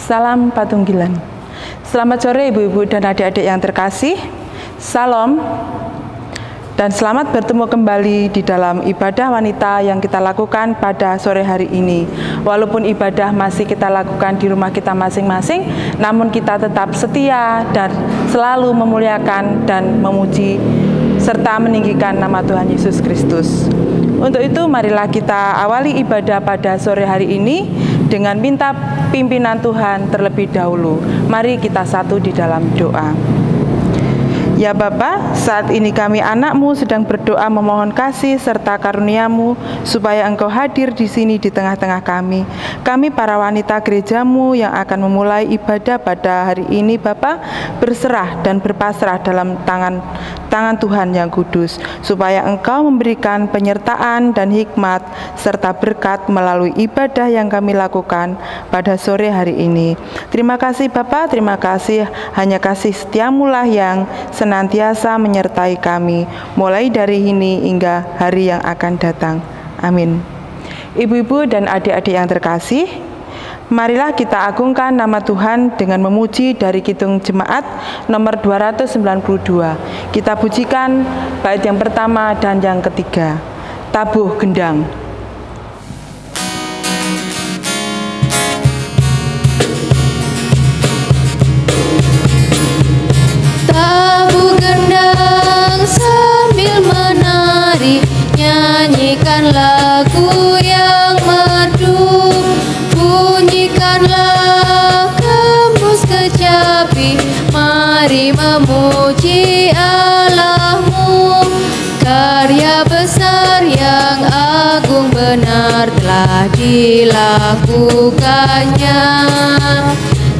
Salam Patunggilan. Selamat sore ibu-ibu dan adik-adik yang terkasih. Salam dan selamat bertemu kembali di dalam ibadah wanita yang kita lakukan pada sore hari ini. Walaupun ibadah masih kita lakukan di rumah kita masing-masing, namun kita tetap setia dan selalu memuliakan dan memuji serta meninggikan nama Tuhan Yesus Kristus. Untuk itu marilah kita awali ibadah pada sore hari ini dengan minta pimpinan Tuhan terlebih dahulu. Mari kita satu di dalam doa. Ya Bapa, saat ini kami anak-Mu sedang berdoa memohon kasih serta karunia-Mu supaya Engkau hadir di sini di tengah-tengah kami. Kami para wanita gereja-Mu yang akan memulai ibadah pada hari ini Bapa, berserah dan berpasrah dalam tangan Tuhan yang kudus, supaya Engkau memberikan penyertaan dan hikmat serta berkat melalui ibadah yang kami lakukan pada sore hari ini. Terima kasih Bapa, terima kasih, hanya kasih setiamu lah yang senantiasa menyertai kami, mulai dari ini hingga hari yang akan datang. Amin. Ibu-ibu dan adik-adik yang terkasih, marilah kita agungkan nama Tuhan dengan memuji dari Kidung Jemaat nomor 292. Kita pujikan bait yang pertama dan yang ketiga. Tabuh gendang. Tabuh gendang sambil menari, nyanyikan lagu yang merdu, bunyikanlah gembus kecapi, mari memuji Allahmu. Karya besar yang agung benar telah dilakukannya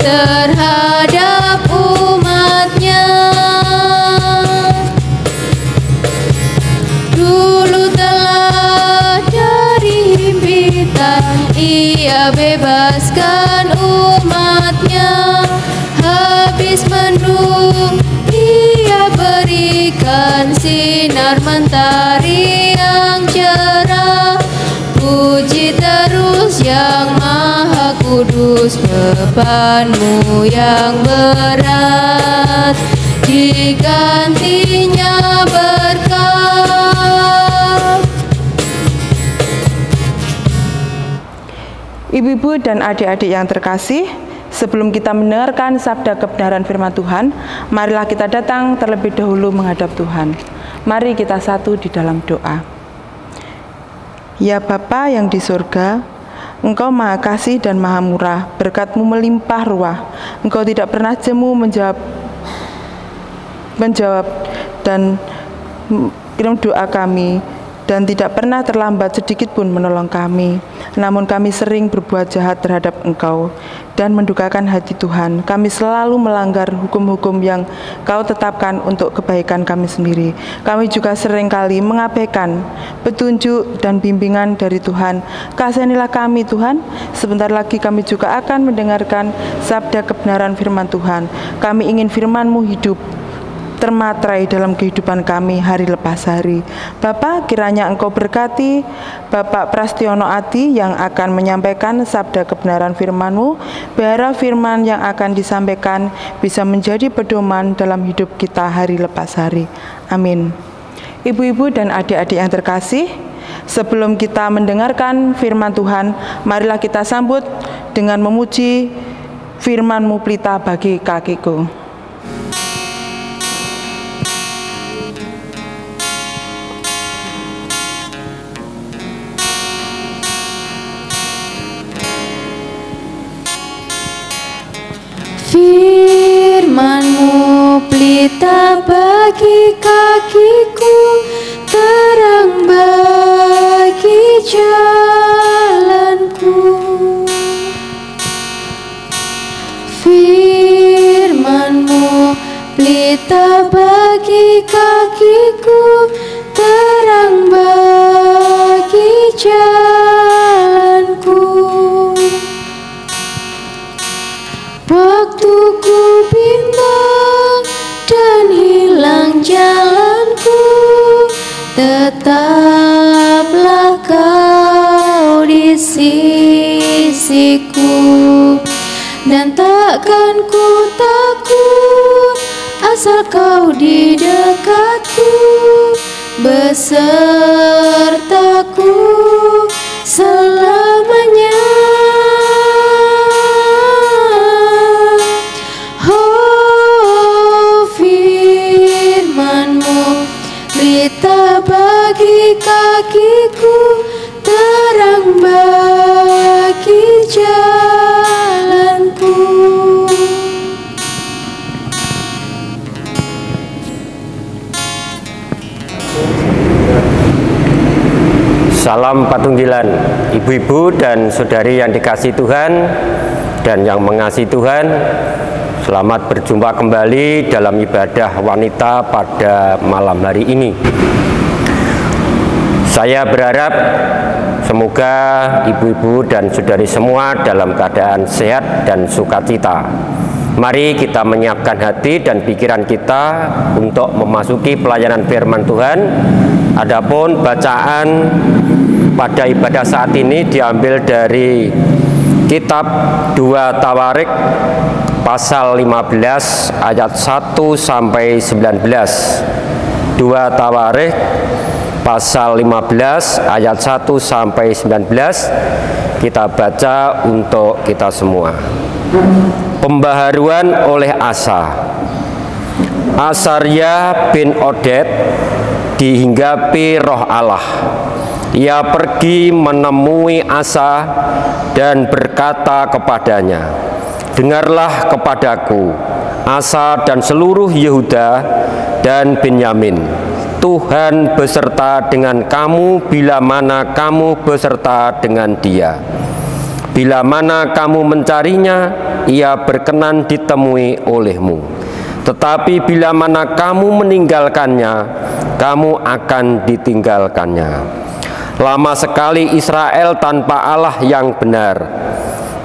terhadap umatnya. Dulu telah dari himpitan Ia bebaskan umatnya, habis mendung Ia berikan sinar mentari yang cerah. Puji terus yang maha kudus, bebanmu yang berat digantinya berkat. Ibu-ibu dan adik-adik yang terkasih, sebelum kita mendengarkan sabda kebenaran firman Tuhan, marilah kita datang terlebih dahulu menghadap Tuhan. Mari kita satu di dalam doa. Ya Bapa yang di surga, Engkau maha kasih dan maha murah, berkat-Mu melimpah ruah. Engkau tidak pernah jemu menjawab dan kirim doa kami, dan tidak pernah terlambat sedikit pun menolong kami. Namun kami sering berbuat jahat terhadap Engkau dan mendukakan hati Tuhan. Kami selalu melanggar hukum-hukum yang Kau tetapkan untuk kebaikan kami sendiri. Kami juga seringkali mengabaikan petunjuk dan bimbingan dari Tuhan. Kasihanilah kami Tuhan. Sebentar lagi kami juga akan mendengarkan sabda kebenaran firman Tuhan. Kami ingin firman-Mu hidup termatrai dalam kehidupan kami hari lepas hari. Bapa, kiranya Engkau berkati Bapak Prastiono Adi yang akan menyampaikan sabda kebenaran firman-Mu, biarlah firman yang akan disampaikan bisa menjadi pedoman dalam hidup kita hari lepas hari. Amin. Ibu-ibu dan adik-adik yang terkasih, sebelum kita mendengarkan firman Tuhan, marilah kita sambut dengan memuji firman-Mu pelita bagi kakiku. Firman-Mu pelita bagi kakiku, terang bagi jalanku. Firman-Mu pelita bagi kakiku, terang bagi jalanku. Waktu ku bimbang dan hilang jalanku, tetaplah Kau di sisiku. dan takkan ku takut, asal kau di dekatku, besertaku selamanya. Oh, firman-Mu berita bagi kakiku, terang bagi jalanku. Salam Patunggilan, ibu-ibu dan saudari yang dikasihi Tuhan dan yang mengasihi Tuhan. Selamat berjumpa kembali dalam ibadah wanita pada malam hari ini. Saya berharap semoga ibu-ibu dan saudari semua dalam keadaan sehat dan sukacita. Mari kita menyiapkan hati dan pikiran kita untuk memasuki pelayanan firman Tuhan. Adapun bacaan pada ibadah saat ini diambil dari kitab 2 Tawarik pasal 15 ayat 1 sampai 19. 2 Tawarik pasal 15 ayat 1 sampai 19 kita baca untuk kita semua. Pembaharuan oleh Asa. Asaria bin Oded dihinggapi roh Allah. Ia pergi menemui Asa dan berkata kepadanya, dengarlah kepadaku, Asa dan seluruh Yehuda dan Benyamin. Tuhan beserta dengan kamu bila mana kamu beserta dengan dia. Bila mana kamu mencarinya, ia berkenan ditemui olehmu. Tetapi bila mana kamu meninggalkannya, kamu akan ditinggalkannya. Lama sekali Israel tanpa Allah yang benar,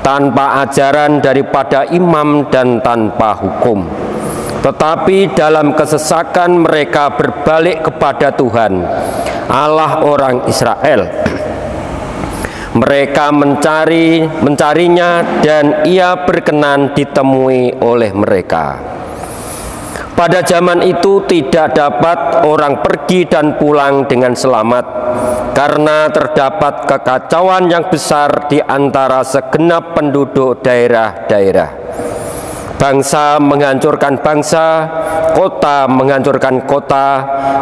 tanpa ajaran daripada imam dan tanpa hukum. Tetapi dalam kesesakan mereka berbalik kepada Tuhan, Allah orang Israel. Mereka mencarinya dan ia berkenan ditemui oleh mereka. Pada zaman itu tidak dapat orang pergi dan pulang dengan selamat, karena terdapat kekacauan yang besar di antara segenap penduduk daerah-daerah. Bangsa menghancurkan bangsa, kota menghancurkan kota,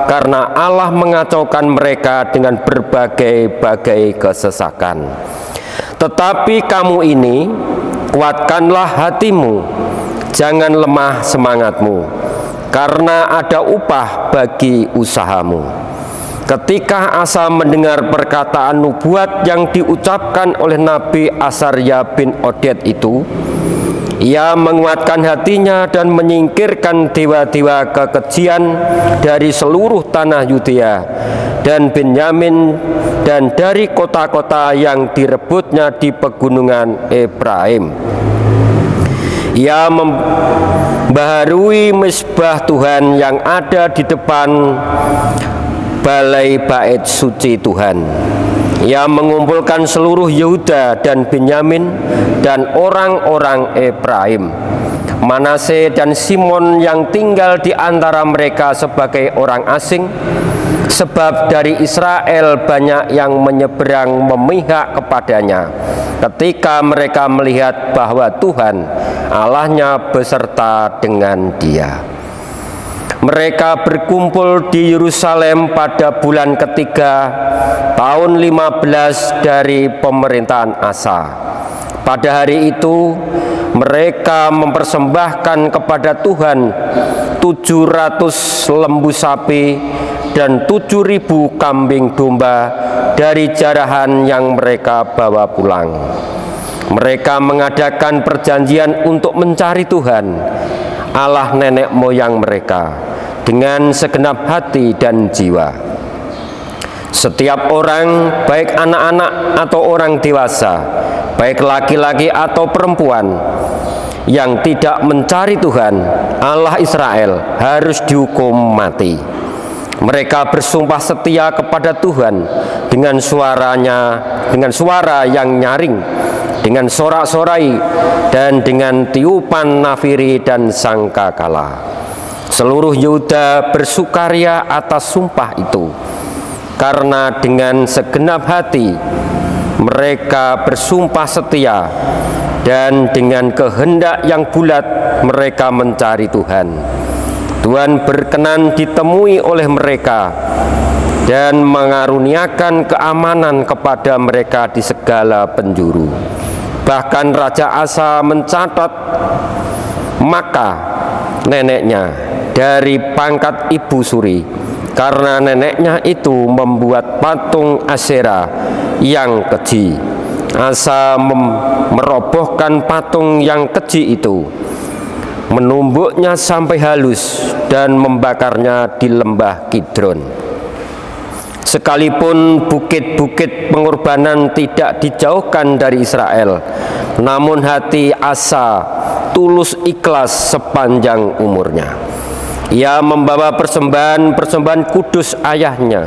karena Allah mengacaukan mereka dengan berbagai-bagai kesesakan. Tetapi kamu ini, kuatkanlah hatimu, jangan lemah semangatmu, karena ada upah bagi usahamu. Ketika Asa mendengar perkataan nubuat yang diucapkan oleh Nabi Asaria bin Oded itu, ia menguatkan hatinya dan menyingkirkan dewa-dewa kekejian dari seluruh tanah Yudea dan Benyamin dan dari kota-kota yang direbutnya di pegunungan Efraim. Ia membaharui mezbah Tuhan yang ada di depan balai bait suci Tuhan. Ia mengumpulkan seluruh Yehuda dan Benyamin dan orang-orang Efraim, Manase dan Simon yang tinggal di antara mereka sebagai orang asing, sebab dari Israel banyak yang menyeberang memihak kepadanya ketika mereka melihat bahwa Tuhan Allahnya beserta dengan dia. Mereka berkumpul di Yerusalem pada bulan ketiga tahun 15 dari pemerintahan Asa. Pada hari itu mereka mempersembahkan kepada Tuhan 700 lembu sapi dan 7.000 kambing domba dari jarahan yang mereka bawa pulang. Mereka mengadakan perjanjian untuk mencari Tuhan, Allah nenek moyang mereka, dengan segenap hati dan jiwa. Setiap orang, baik anak-anak atau orang dewasa, baik laki-laki atau perempuan, yang tidak mencari Tuhan, Allah Israel, harus dihukum mati. Mereka bersumpah setia kepada Tuhan dengan suara yang nyaring dengan sorak-sorai dan dengan tiupan nafiri dan sangkakala. Seluruh Yehuda bersukaria atas sumpah itu, karena dengan segenap hati mereka bersumpah setia, dan dengan kehendak yang bulat mereka mencari Tuhan. Tuhan berkenan ditemui oleh mereka dan mengaruniakan keamanan kepada mereka di segala penjuru. Bahkan Raja Asa mencatat Maka neneknya dari pangkat ibu suri, karena neneknya itu membuat patung Asyera yang keji. Asa merobohkan patung yang keji itu, menumbuknya sampai halus dan membakarnya di lembah Kidron. Sekalipun bukit-bukit pengorbanan tidak dijauhkan dari Israel, namun hati Asa tulus ikhlas sepanjang umurnya. Ia membawa persembahan kudus ayahnya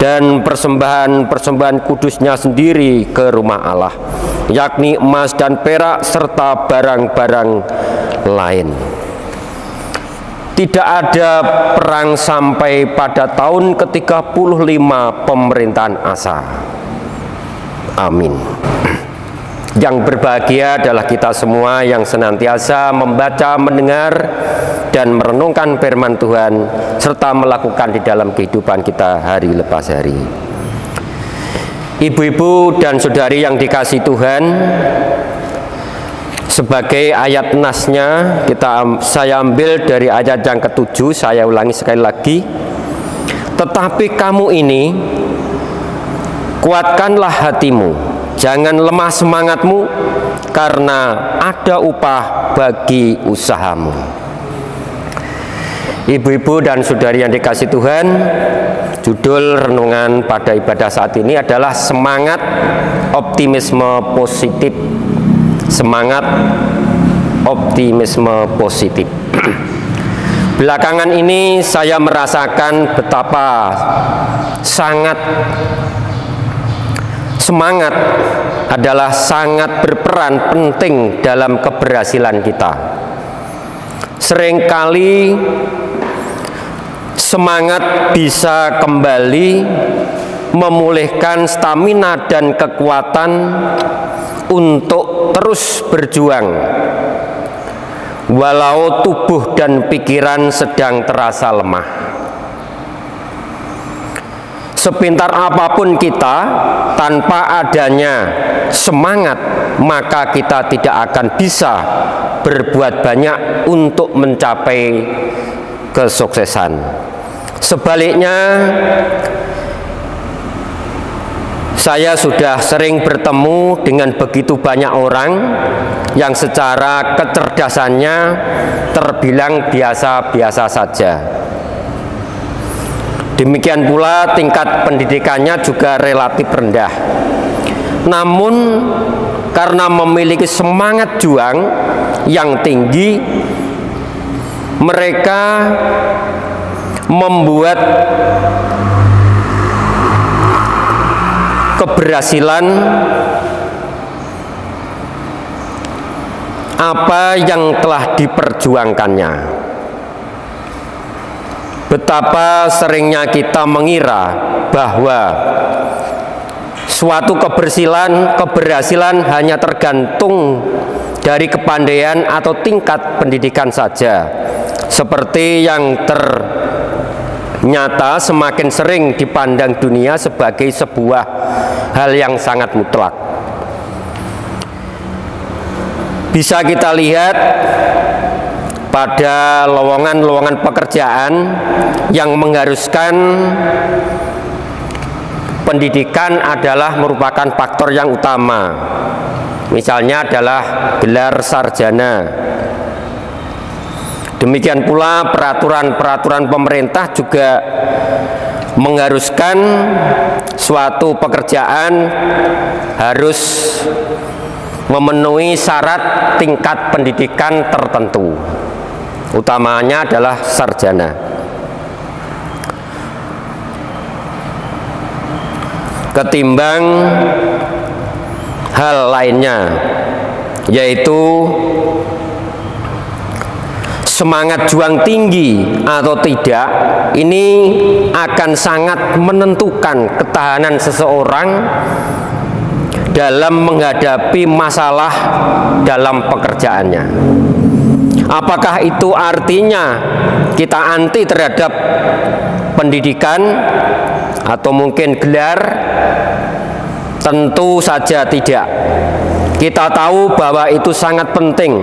dan persembahan kudusnya sendiri ke rumah Allah, yakni emas dan perak serta barang-barang lain. Tidak ada perang sampai pada tahun ke-35 pemerintahan Asa. Amin. Yang berbahagia adalah kita semua yang senantiasa membaca, mendengar, dan merenungkan firman Tuhan, serta melakukan di dalam kehidupan kita hari lepas hari. Ibu-ibu dan saudari yang dikasihi Tuhan, sebagai ayat nasnya saya ambil dari ayat yang ke-7, saya ulangi sekali lagi. Tetapi kamu ini, kuatkanlah hatimu, jangan lemah semangatmu, karena ada upah bagi usahamu. Ibu-ibu dan saudari yang dikasihi Tuhan, judul renungan pada ibadah saat ini adalah semangat optimisme positif. Semangat optimisme positif. Belakangan ini saya merasakan betapa sangat semangat adalah sangat berperan penting dalam keberhasilan kita. Seringkali semangat bisa kembali memulihkan stamina dan kekuatan untuk terus berjuang walau tubuh dan pikiran sedang terasa lemah. Sepintar apapun kita, tanpa adanya semangat, maka kita tidak akan bisa berbuat banyak untuk mencapai kesuksesan. Sebaliknya, saya sudah sering bertemu dengan begitu banyak orang yang secara kecerdasannya terbilang biasa-biasa saja. Demikian pula tingkat pendidikannya juga relatif rendah. Namun karena memiliki semangat juang yang tinggi, mereka membuat keberhasilan apa yang telah diperjuangkannya. Betapa seringnya kita mengira bahwa suatu keberhasilan hanya tergantung dari kepandaian atau tingkat pendidikan saja, seperti yang ternyata semakin sering dipandang dunia sebagai sebuah hal yang sangat mutlak. Bisa kita lihat pada lowongan-lowongan pekerjaan yang mengharuskan pendidikan adalah merupakan faktor yang utama. Misalnya adalah gelar sarjana. Demikian pula peraturan-peraturan pemerintah juga mengharuskan suatu pekerjaan harus memenuhi syarat tingkat pendidikan tertentu, utamanya adalah sarjana. Ketimbang hal lainnya, yaitu semangat juang tinggi atau tidak ini akan sangat menentukan ketahanan seseorang dalam menghadapi masalah dalam pekerjaannya. Apakah itu artinya kita anti terhadap pendidikan atau mungkin gelar? Tentu saja tidak. Kita tahu bahwa itu sangat penting,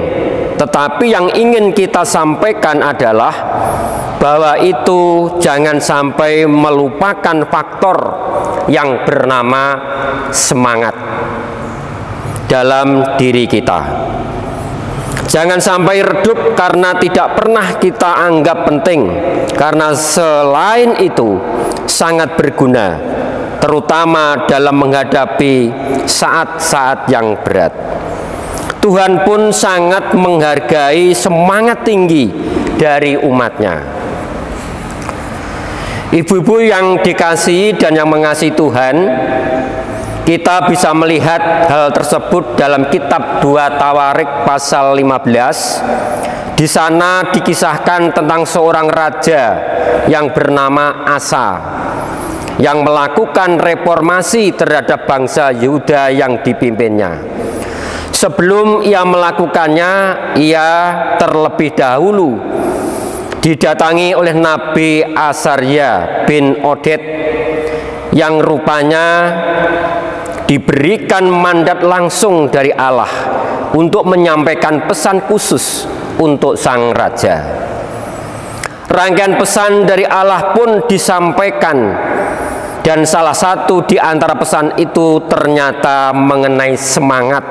tetapi yang ingin kita sampaikan adalah bahwa itu jangan sampai melupakan faktor yang bernama semangat dalam diri kita. Jangan sampai redup karena tidak pernah kita anggap penting, karena selain itu sangat berguna, terutama dalam menghadapi saat-saat yang berat. Tuhan pun sangat menghargai semangat tinggi dari umatnya. Ibu-ibu yang dikasihi dan yang mengasihi Tuhan, kita bisa melihat hal tersebut dalam kitab 2 Tawarik pasal 15. Di sana dikisahkan tentang seorang raja yang bernama Asa, yang melakukan reformasi terhadap bangsa Yehuda yang dipimpinnya. Sebelum ia melakukannya, ia terlebih dahulu didatangi oleh Nabi Asaria bin Oded, yang rupanya diberikan mandat langsung dari Allah untuk menyampaikan pesan khusus untuk sang raja. Rangkaian pesan dari Allah pun disampaikan, dan salah satu di antara pesan itu ternyata mengenai semangat.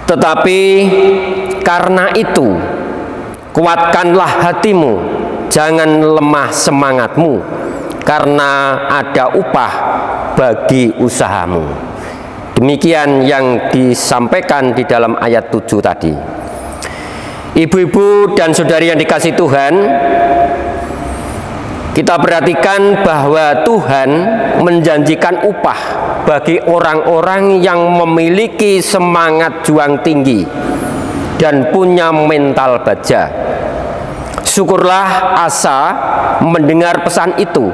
Tetapi karena itu, kuatkanlah hatimu, jangan lemah semangatmu, karena ada upah bagi usahamu. Demikian yang disampaikan di dalam ayat 7 tadi. Ibu-ibu dan saudari yang dikasihi Tuhan, kita perhatikan bahwa Tuhan menjanjikan upah bagi orang-orang yang memiliki semangat juang tinggi dan punya mental baja. Syukurlah Asa mendengar pesan itu,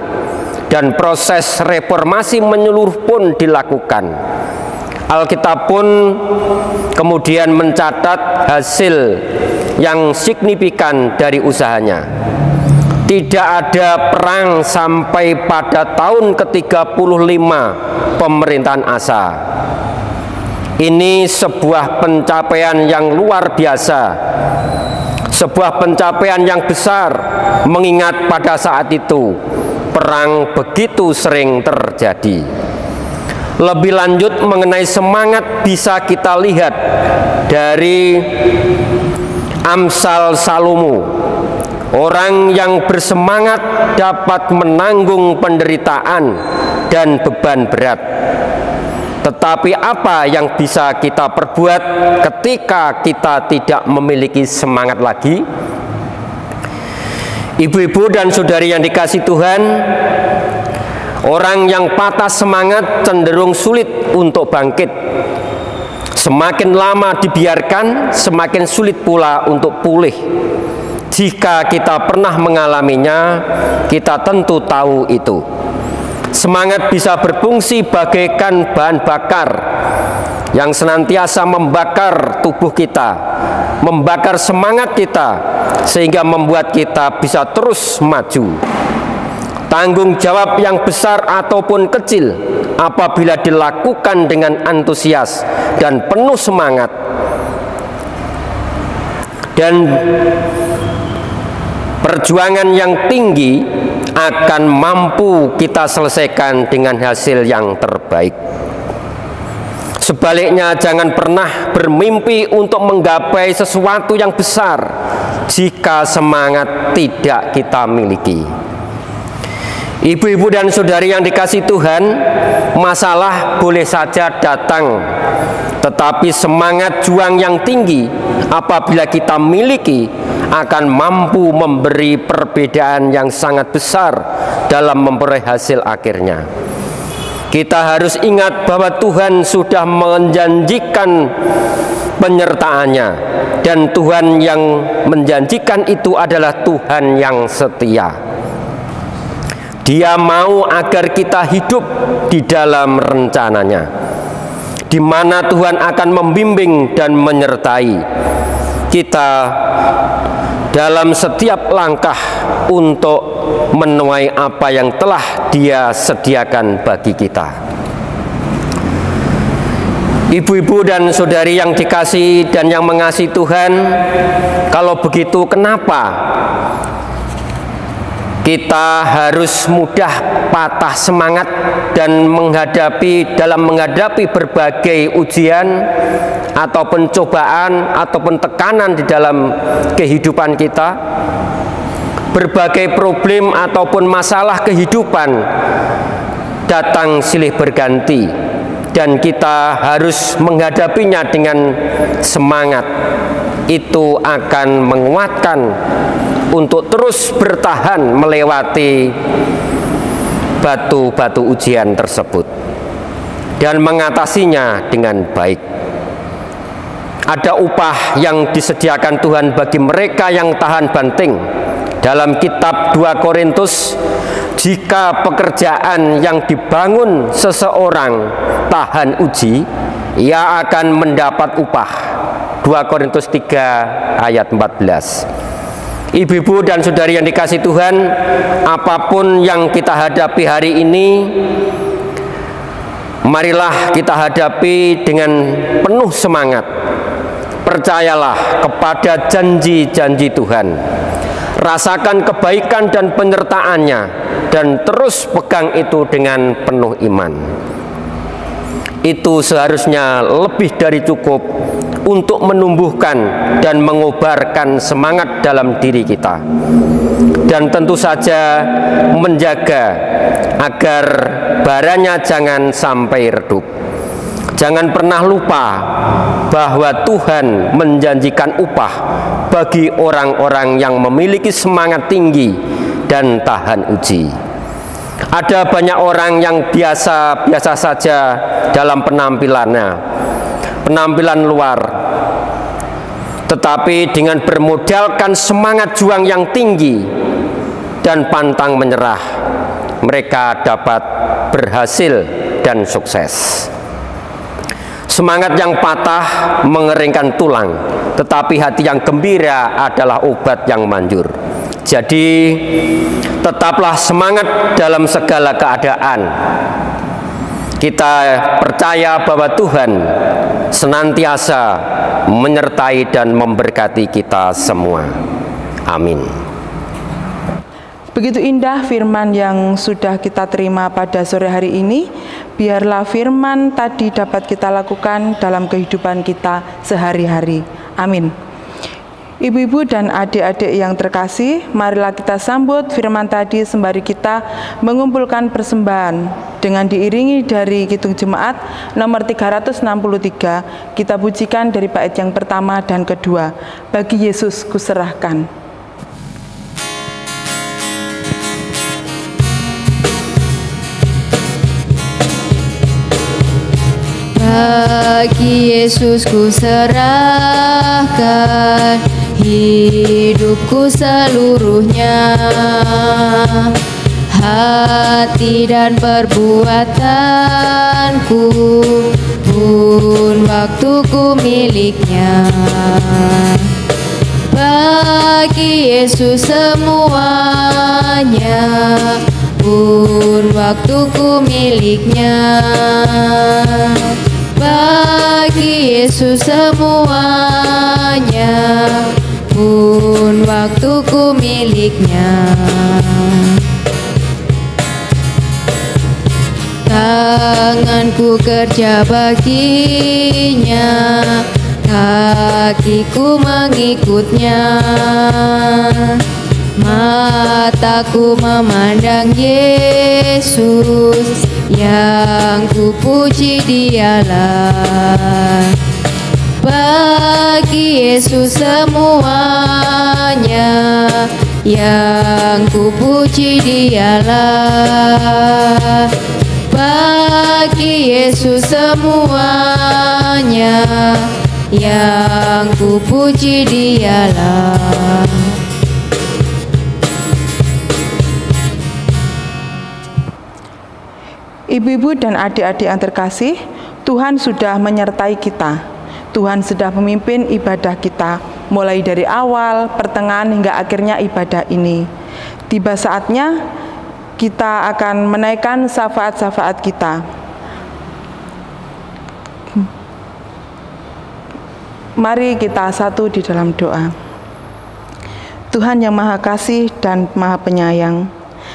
dan proses reformasi menyeluruh pun dilakukan. Alkitab pun kemudian mencatat hasil yang signifikan dari usahanya. Tidak ada perang sampai pada tahun ke-35 pemerintahan Asa. Ini sebuah pencapaian yang luar biasa, sebuah pencapaian yang besar, mengingat pada saat itu perang begitu sering terjadi. Lebih lanjut mengenai semangat bisa kita lihat dari Amsal Salomo. Orang yang bersemangat dapat menanggung penderitaan dan beban berat. Tetapi apa yang bisa kita perbuat ketika kita tidak memiliki semangat lagi? Ibu-ibu dan saudari yang dikasihi Tuhan, orang yang patah semangat cenderung sulit untuk bangkit. Semakin lama dibiarkan, semakin sulit pula untuk pulih. Jika kita pernah mengalaminya, kita tentu tahu itu. Semangat bisa berfungsi bagaikan bahan bakar yang senantiasa membakar tubuh kita, membakar semangat kita, sehingga membuat kita bisa terus maju. Tanggung jawab yang besar ataupun kecil, apabila dilakukan dengan antusias dan penuh semangat, dan perjuangan yang tinggi, akan mampu kita selesaikan dengan hasil yang terbaik. Sebaliknya, jangan pernah bermimpi untuk menggapai sesuatu yang besar jika semangat tidak kita miliki. Ibu-ibu dan saudari yang dikasihi Tuhan, masalah boleh saja datang, tetapi semangat juang yang tinggi apabila kita miliki akan mampu memberi perbedaan yang sangat besar dalam memperoleh hasil akhirnya. Kita harus ingat bahwa Tuhan sudah menjanjikan penyertaannya, dan Tuhan yang menjanjikan itu adalah Tuhan yang setia. Dia mau agar kita hidup di dalam rencananya, di mana Tuhan akan membimbing dan menyertai kita dalam setiap langkah untuk menuai apa yang telah Dia sediakan bagi kita. Ibu-ibu dan saudari yang dikasihi dan yang mengasihi Tuhan, kalau begitu kenapa kita harus mudah patah semangat dan dalam menghadapi berbagai ujian ataupun cobaan ataupun tekanan di dalam kehidupan kita? Berbagai problem ataupun masalah kehidupan datang silih berganti, dan kita harus menghadapinya dengan semangat. Itu akan menguatkan untuk terus bertahan melewati batu-batu ujian tersebut dan mengatasinya dengan baik. Ada upah yang disediakan Tuhan bagi mereka yang tahan banting. Dalam kitab 2 Korintus, jika pekerjaan yang dibangun seseorang tahan uji, ia akan mendapat upah. 2 Korintus 3 ayat 14. Ibu-ibu dan saudari yang dikasihi Tuhan, apapun yang kita hadapi hari ini, marilah kita hadapi dengan penuh semangat. Percayalah kepada janji-janji Tuhan. Rasakan kebaikan dan penyertaannya, dan terus pegang itu dengan penuh iman. Itu seharusnya lebih dari cukup untuk menumbuhkan dan mengobarkan semangat dalam diri kita, dan tentu saja menjaga agar baranya jangan sampai redup. Jangan pernah lupa bahwa Tuhan menjanjikan upah bagi orang-orang yang memiliki semangat tinggi dan tahan uji. Ada banyak orang yang biasa-biasa saja dalam penampilannya, penampilan luar, tetapi dengan bermodalkan semangat juang yang tinggi dan pantang menyerah, mereka dapat berhasil dan sukses. Semangat yang patah mengeringkan tulang, tetapi hati yang gembira adalah obat yang manjur. Jadi, tetaplah semangat dalam segala keadaan. Kita percaya bahwa Tuhan senantiasa menyertai dan memberkati kita semua. Amin. Begitu indah firman yang sudah kita terima pada sore hari ini. Biarlah firman tadi dapat kita lakukan dalam kehidupan kita sehari-hari. Amin. Ibu-ibu dan adik-adik yang terkasih, marilah kita sambut firman tadi sembari kita mengumpulkan persembahan. Dengan diiringi dari Kidung Jemaat nomor 363, kita pujikan dari bait yang pertama dan kedua. Bagi Yesus kuserahkan. Bagi Yesus ku serahkan hidupku seluruhnya, hati dan perbuatanku pun waktuku miliknya. Bagi Yesus semuanya pun waktuku miliknya. Bagi Yesus semuanya pun waktuku miliknya. Tanganku kerja baginya, kakiku mengikutnya, mataku memandang Yesus, yang ku puji Dialah. Bagi Yesus semuanya, yang ku puji Dialah. bagi Yesus semuanya, yang ku puji Dialah. Ibu-ibu dan adik-adik yang terkasih, Tuhan sudah menyertai kita. Tuhan sudah memimpin ibadah kita, mulai dari awal, pertengahan, hingga akhirnya ibadah ini. Tiba saatnya kita akan menaikkan syafaat-syafaat kita. Mari kita satu di dalam doa. Tuhan yang Maha Kasih dan Maha Penyayang,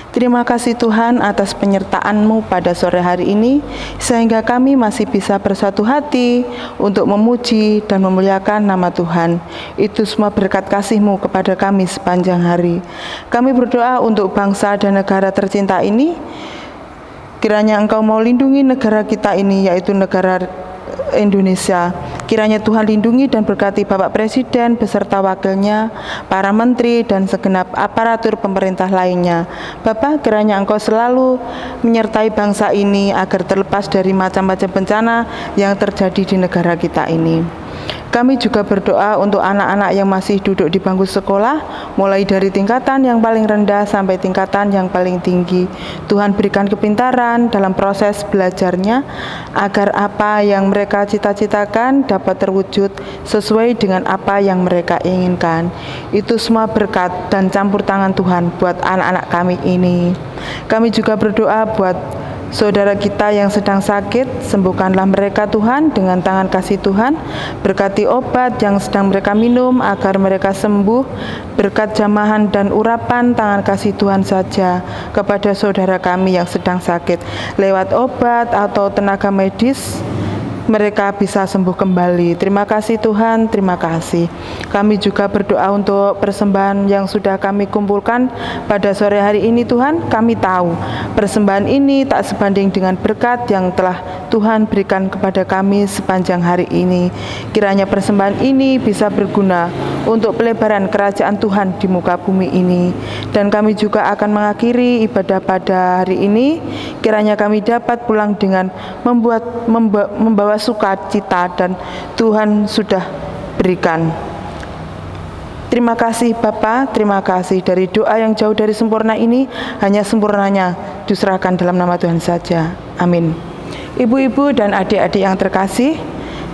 terima kasih Tuhan atas penyertaan-Mu pada sore hari ini, sehingga kami masih bisa bersatu hati untuk memuji dan memuliakan nama Tuhan. Itu semua berkat kasih-Mu kepada kami sepanjang hari. Kami berdoa untuk bangsa dan negara tercinta ini, kiranya Engkau mau lindungi negara kita ini, yaitu negara Indonesia. Kiranya Tuhan lindungi dan berkati Bapak Presiden beserta wakilnya, para menteri dan segenap aparatur pemerintah lainnya. Bapak, kiranya Engkau selalu menyertai bangsa ini agar terlepas dari macam-macam bencana yang terjadi di negara kita ini. Kami juga berdoa untuk anak-anak yang masih duduk di bangku sekolah, mulai dari tingkatan yang paling rendah sampai tingkatan yang paling tinggi. Tuhan berikan kepintaran dalam proses belajarnya, agar apa yang mereka cita-citakan dapat terwujud sesuai dengan apa yang mereka inginkan. Itu semua berkat dan campur tangan Tuhan buat anak-anak kami ini. Kami juga berdoa buat saudara kita yang sedang sakit, sembuhkanlah mereka Tuhan dengan tangan kasih Tuhan. Berkati obat yang sedang mereka minum agar mereka sembuh. Berkat jamahan dan urapan tangan kasih Tuhan saja kepada saudara kami yang sedang sakit. Lewat obat atau tenaga medis, mereka bisa sembuh kembali. Terima kasih Tuhan, terima kasih. Kami juga berdoa untuk persembahan yang sudah kami kumpulkan pada sore hari ini Tuhan. Kami tahu persembahan ini tak sebanding dengan berkat yang telah Tuhan berikan kepada kami sepanjang hari ini. Kiranya persembahan ini bisa berguna untuk pelebaran kerajaan Tuhan di muka bumi ini. Dan kami juga akan mengakhiri ibadah pada hari ini. Kiranya kami dapat pulang dengan membawa sukacita dan Tuhan sudah berikan. Terima kasih Bapa, terima kasih. Dari doa yang jauh dari sempurna ini, hanya sempurnanya diserahkan dalam nama Tuhan saja. Amin. Ibu-ibu dan adik-adik yang terkasih,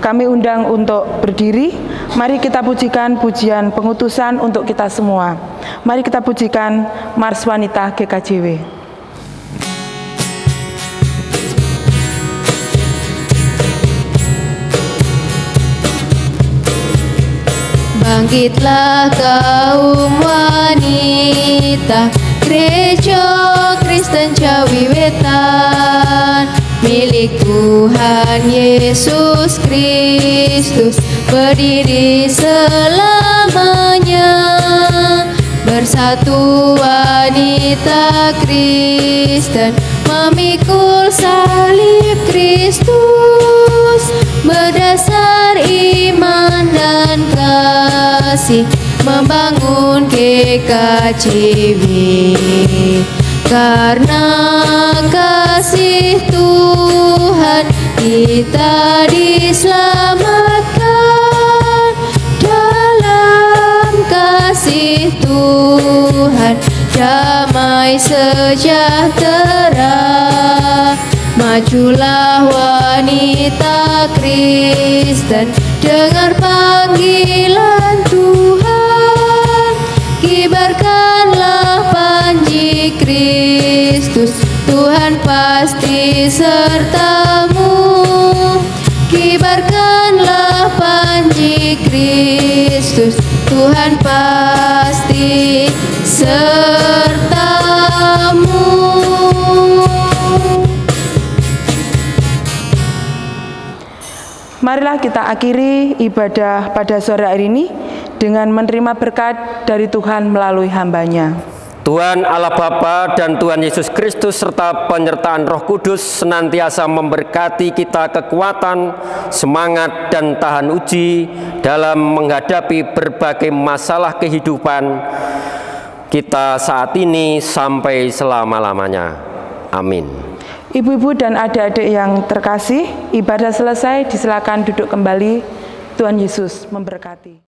kami undang untuk berdiri. Mari kita pujikan pujian pengutusan untuk kita semua. Mari kita pujikan Mars Wanita GKJW. Bangkitlah kaum wanita, Gereja Kristen Jawi Wetan, milik Tuhan Yesus Kristus, berdiri selamanya. Bersatu wanita Kristen, memikul salib Kristus, berdasar iman dan kasih, membangun GKJW. Karena kasih Tuhan, kita diselamatkan. Dalam kasih Tuhan, damai sejahtera. Majulah wanita Kristen, dengar panggilan Tuhan. Kibarkanlah panji Kristus, Tuhan pasti sertamu. Kibarkanlah panji Kristus, Tuhan pasti sertamu. Marilah kita akhiri ibadah pada sore hari ini dengan menerima berkat dari Tuhan melalui hamba-Nya. Tuhan Allah Bapa dan Tuhan Yesus Kristus serta penyertaan Roh Kudus senantiasa memberkati kita kekuatan, semangat dan tahan uji dalam menghadapi berbagai masalah kehidupan kita saat ini sampai selama-lamanya. Amin. Ibu-ibu dan adik-adik yang terkasih, ibadah selesai, disilakan duduk kembali. Tuhan Yesus memberkati.